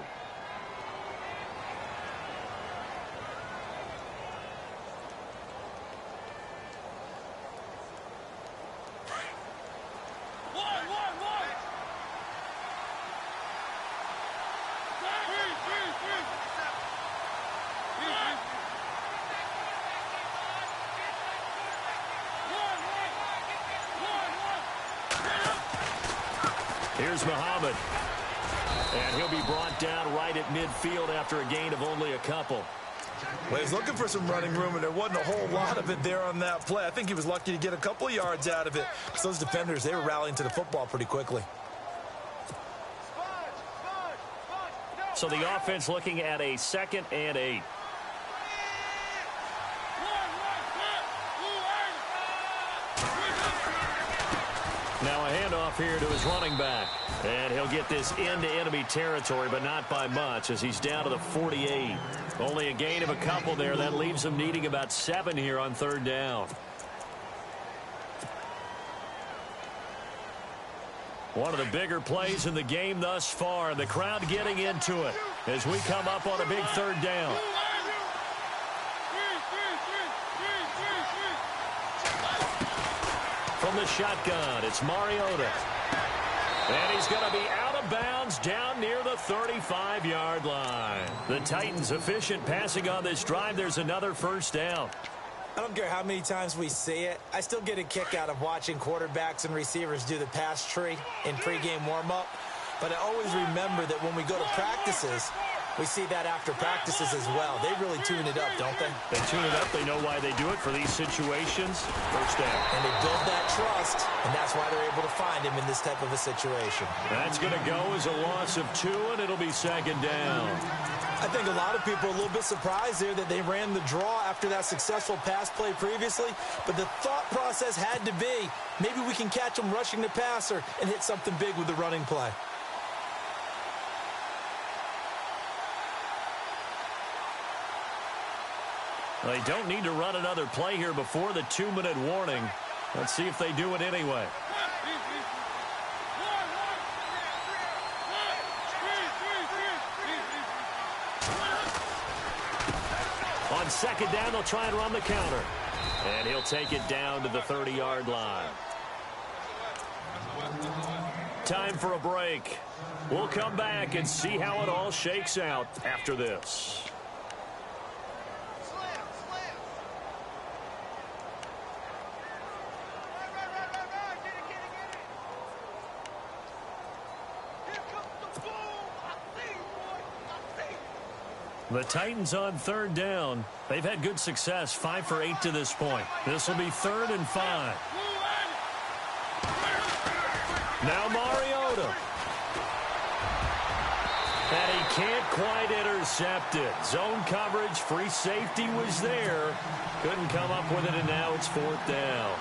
Here's Muhammad. And he'll be brought down right at midfield after a gain of only a couple. Well, he's looking for some running room, and there wasn't a whole lot of it there on that play. I think he was lucky to get a couple of yards out of it. So those defenders, they were rallying to the football pretty quickly. So the offense looking at a 2nd and 8. Now a handoff here to his running back. And he'll get this into enemy territory, but not by much as he's down to the 48. Only a gain of a couple there. That leaves him needing about 7 here on 3rd down. One of the bigger plays in the game thus far. And the crowd getting into it as we come up on a big 3rd down. From the shotgun, it's Mariota. And he's going to be out of bounds down near the 35-yard line. The Titans efficient passing on this drive. There's another first down. I don't care how many times we see it. I still get a kick out of watching quarterbacks and receivers do the pass tree in pregame warm-up. But I always remember that when we go to practices, we see that after practices as well. They really tune it up, don't they? They tune it up. They know why they do it for these situations. First down. And they build that trust, and that's why they're able to find him in this type of a situation. That's going to go as a loss of 2, and it'll be second down. I think a lot of people are a little bit surprised there that they ran the draw after that successful pass play previously, but the thought process had to be, maybe we can catch them rushing the passer and hit something big with the running play. They don't need to run another play here before the 2-minute warning. Let's see if they do it anyway. On second down, they'll try and run the counter. And he'll take it down to the 30-yard line. Time for a break. We'll come back and see how it all shakes out after this. The Titans on 3rd down. They've had good success, 5 for 8 to this point. This will be 3rd and 5. Now Mariota. And he can't quite intercept it. Zone coverage, free safety was there. Couldn't come up with it, and now it's 4th down.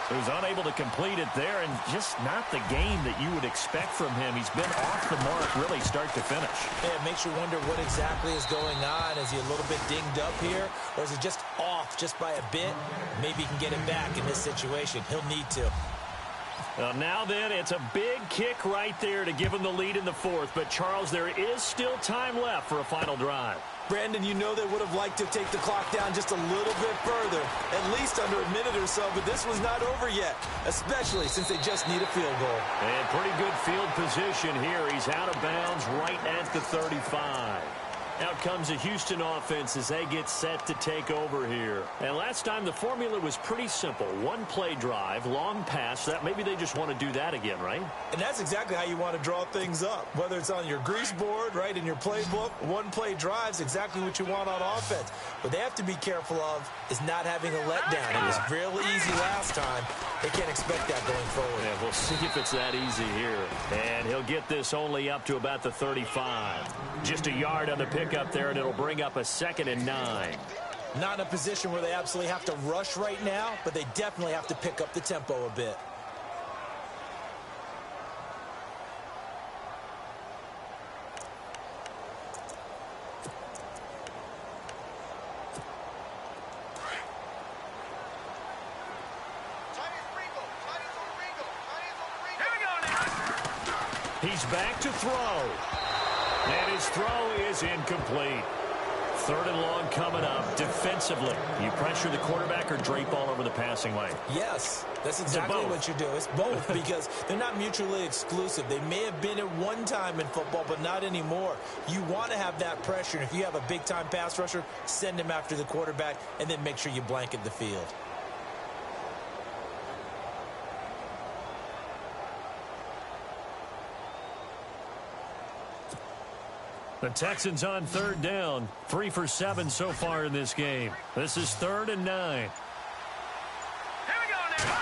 He was unable to complete it there, and just not the game that you would expect from him. He's been off the mark really start to finish. Yeah, it makes you wonder what exactly is going on. Is he a little bit dinged up here, or is it just off just by a bit? Maybe he can get it back in this situation. He'll need to. Well, now then, it's a big kick right there to give him the lead in the 4th. But, Charles, there is still time left for a final drive. Brandon, you know they would have liked to take the clock down just a little bit further, at least under a minute or so, but this was not over yet, especially since they just need a field goal. And pretty good field position here. He's out of bounds right at the 35. Out comes the Houston offense as they get set to take over here. And last time the formula was pretty simple. One play drive, long pass. That maybe they just want to do that again, right? And that's exactly how you want to draw things up. Whether it's on your grease board, right, in your playbook, one play drive's exactly what you want on offense. What they have to be careful of is not having a letdown. It was real easy last time. They can't expect that going forward. Yeah, we'll see if it's that easy here. And he'll get this only up to about the 35. Just a yard on the pickup there, and it'll bring up a 2nd and 9. Not in a position where they absolutely have to rush right now, but they definitely have to pick up the tempo a bit. He's back to throw. And his throw is incomplete. 3rd and long coming up. Defensively, you pressure the quarterback or drape all over the passing lane? Yes, that's exactly what you do. It's both because they're not mutually exclusive. They may have been at one time in football, but not anymore. You want to have that pressure. And if you have a big-time pass rusher, send him after the quarterback and then make sure you blanket the field. The Texans on 3rd down. 3 for 7 so far in this game. This is 3rd and 9. Here we go now.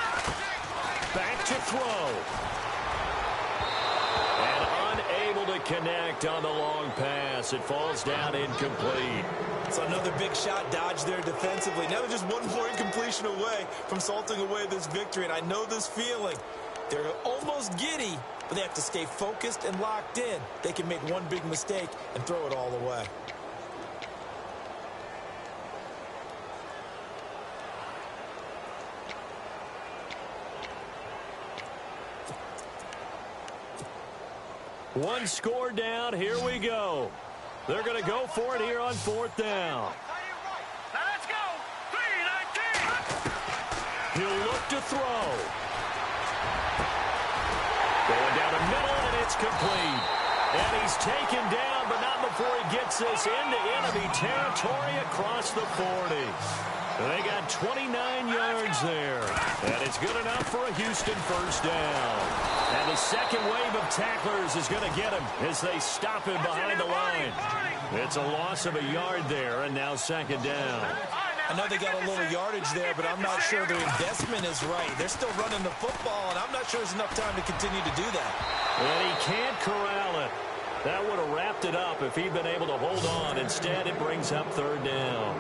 Back to throw. And unable to connect on the long pass. It falls down incomplete. So another big shot dodge there defensively. Now they're just one more incompletion away from salting away this victory. And I know this feeling. They're almost giddy, but they have to stay focused and locked in. They can make one big mistake and throw it all away. One score down. Here we go. They're going to go for it here on 4th down. Now let's go. 3-19. He'll look to throw. Going down the middle, and it's complete. And he's taken down, but not before he gets this into enemy territory across the 40. They got 29 yards there. And it's good enough for a Houston 1st down. And the second wave of tacklers is going to get him as they stop him behind the line. It's a loss of a yard there, and now 2nd down. I know they got a little yardage there, but I'm not sure their investment is right. They're still running the football, and I'm not sure there's enough time to continue to do that. And he can't corral it. That would have wrapped it up if he'd been able to hold on. Instead, it brings up 3rd down.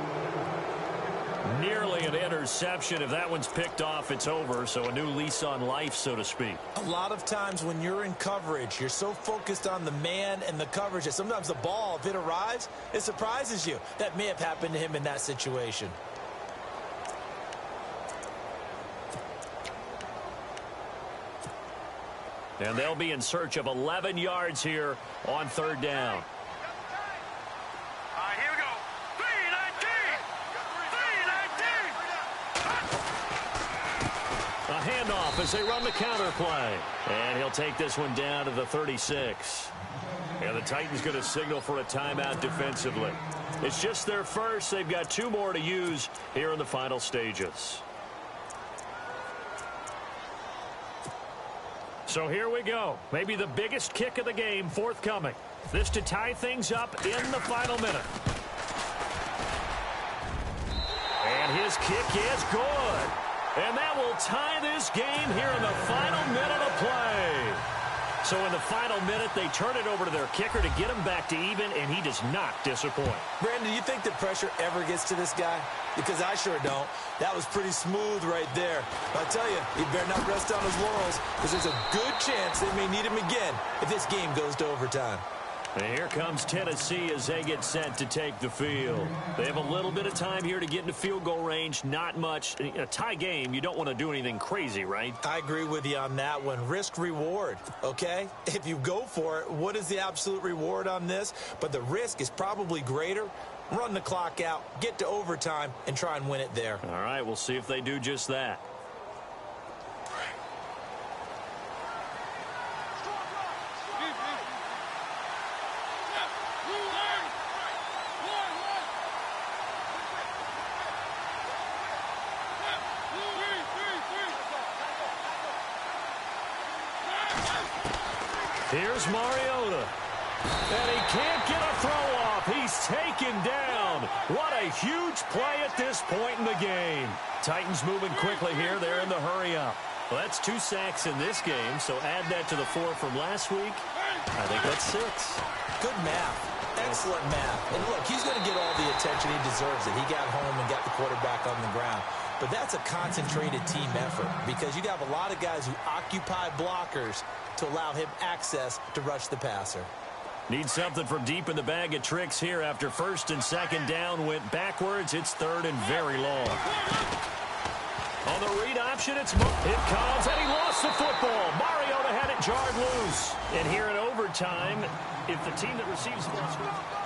Nearly an interception. If that one's picked off, it's over. So a new lease on life, so to speak. A lot of times when you're in coverage, you're so focused on the man and the coverage that sometimes the ball, if it arrives, it surprises you. That may have happened to him in that situation. And they'll be in search of 11 yards here on 3rd down. Here we go. 3-19. A handoff as they run the counter play. And he'll take this one down to the 36. And the Titans going to signal for a timeout defensively. It's just their first. They've got 2 more to use here in the final stages. So here we go. Maybe the biggest kick of the game forthcoming. This to tie things up in the final minute. And his kick is good. And that will tie this game here in the final minute of play. So in the final minute, they turn it over to their kicker to get him back to even, and he does not disappoint. Brandon, do you think that pressure ever gets to this guy? Because I sure don't. That was pretty smooth right there. But I tell you, he better not rest on his laurels, because there's a good chance they may need him again if this game goes to overtime. And here comes Tennessee as they get set to take the field. They have a little bit of time here to get into field goal range. Not much. In a tie game, you don't want to do anything crazy, right? I agree with you on that one. Risk-reward, okay? If you go for it, what is the absolute reward on this? But the risk is probably greater. Run the clock out, get to overtime, and try and win it there. All right, we'll see if they do just that. Here's Mariota. And he can't get a throw off. He's taken down. What a huge play at this point in the game. Titans moving quickly here. They're in the hurry up. Well, that's 2 sacks in this game, so add that to the 4 from last week. I think that's 6. Good math. Excellent math. And look, he's going to get all the attention he deserves. He got home and got the quarterback on the ground. But that's a concentrated team effort because you have a lot of guys who occupy blockers to allow him access to rush the passer. Need something from deep in the bag of tricks here after first and second down went backwards. It's third and very long. On the read option, it comes, and he lost the football. Mariota had it jarred loose. And here in overtime, if the team that receives the ball...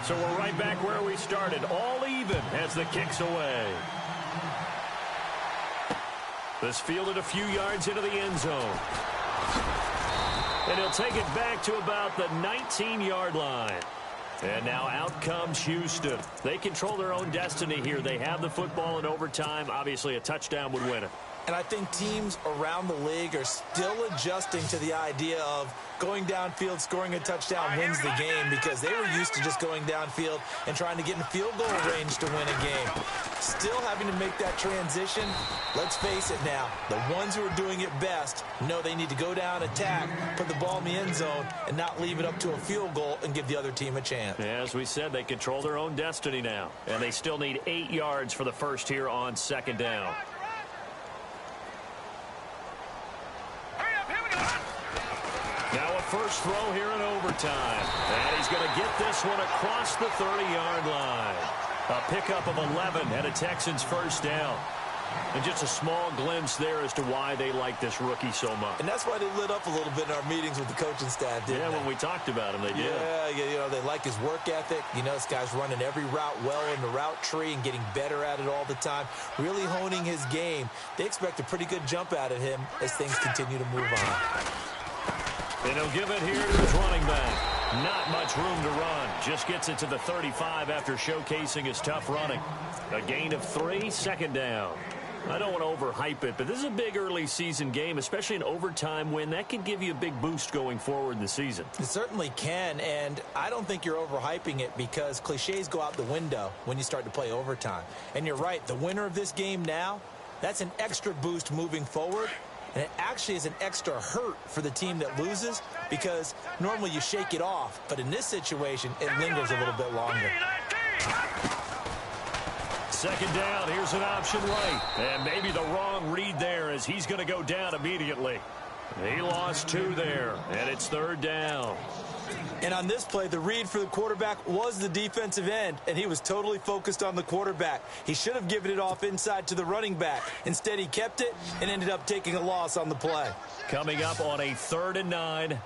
So we're right back where we started, all even as the kick's away. This fielded a few yards into the end zone. And he'll take it back to about the 19-yard line. And now out comes Houston. They control their own destiny here. They have the football in overtime. Obviously, a touchdown would win it. And I think teams around the league are still adjusting to the idea of going downfield, scoring a touchdown wins the game because they were used to just going downfield and trying to get in field goal range to win a game. Still having to make that transition. Let's face it now, the ones who are doing it best know they need to go down, attack, put the ball in the end zone, and not leave it up to a field goal and give the other team a chance. As we said, they control their own destiny now. And they still need 8 yards for the first here on second down. Now a first throw here in overtime. And he's going to get this one across the 30-yard line. A pickup of 11 and a Texans first down. And just a small glimpse there as to why they like this rookie so much. And that's why they lit up a little bit in our meetings with the coaching staff, didn't they? When we talked about him, they did. Yeah, you know, they like his work ethic. You know, this guy's running every route well in the route tree and getting better at it all the time, really honing his game. They expect a pretty good jump out of him as things continue to move on. And he'll give it here to his running back. Not much room to run. Just gets it to the 35 after showcasing his tough running. A gain of 3, second down. I don't want to overhype it, but this is a big early season game, especially an overtime win. That can give you a big boost going forward in the season. It certainly can, and I don't think you're overhyping it because cliches go out the window when you start to play overtime. And you're right, the winner of this game now, that's an extra boost moving forward. And it actually is an extra hurt for the team that loses because normally you shake it off. But in this situation, it lingers a little bit longer. Second down, here's an option right. And maybe the wrong read there as he's going to go down immediately. He lost 2 there, and it's third down. And on this play, the read for the quarterback was the defensive end, and he was totally focused on the quarterback. He should have given it off inside to the running back. Instead, he kept it and ended up taking a loss on the play. Coming up on a 3rd and 9.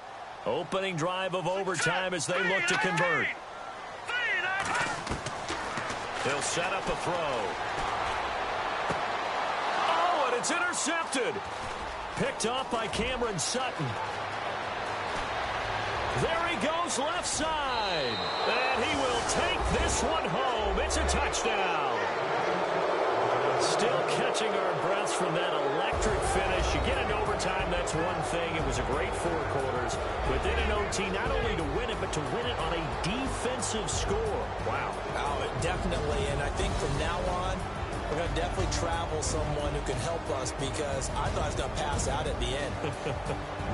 Opening drive of overtime as they look to convert. He'll set up a throw. Oh, and it's intercepted. Picked off by Cameron Sutton. There he goes left side. And he will take this one home. It's a touchdown. Still catching our breaths from that electric finish. You get into overtime, that's one thing. It was a great 4 quarters. But then in OT, not only to win it, but to win it on a defensive score. Wow. Oh, definitely. And I think from now on, we're going to definitely travel someone who can help us, because I thought I was going to pass out at the end.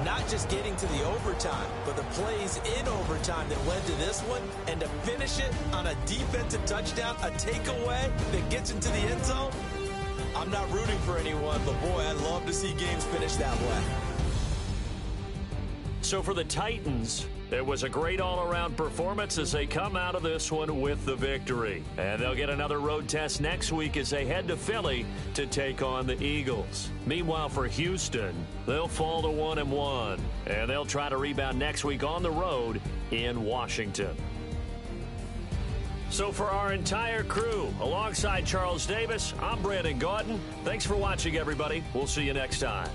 Not just getting to the overtime, but the plays in overtime that led to this one, and to finish it on a defensive touchdown, a takeaway that gets into the end zone. I'm not rooting for anyone, but boy, I'd love to see games finish that way. So for the Titans, it was a great all-around performance as they come out of this one with the victory. And they'll get another road test next week as they head to Philly to take on the Eagles. Meanwhile, for Houston, they'll fall to 1-1, and they'll try to rebound next week on the road in Washington. So for our entire crew, alongside Charles Davis, I'm Brandon Gaudin. Thanks for watching, everybody. We'll see you next time.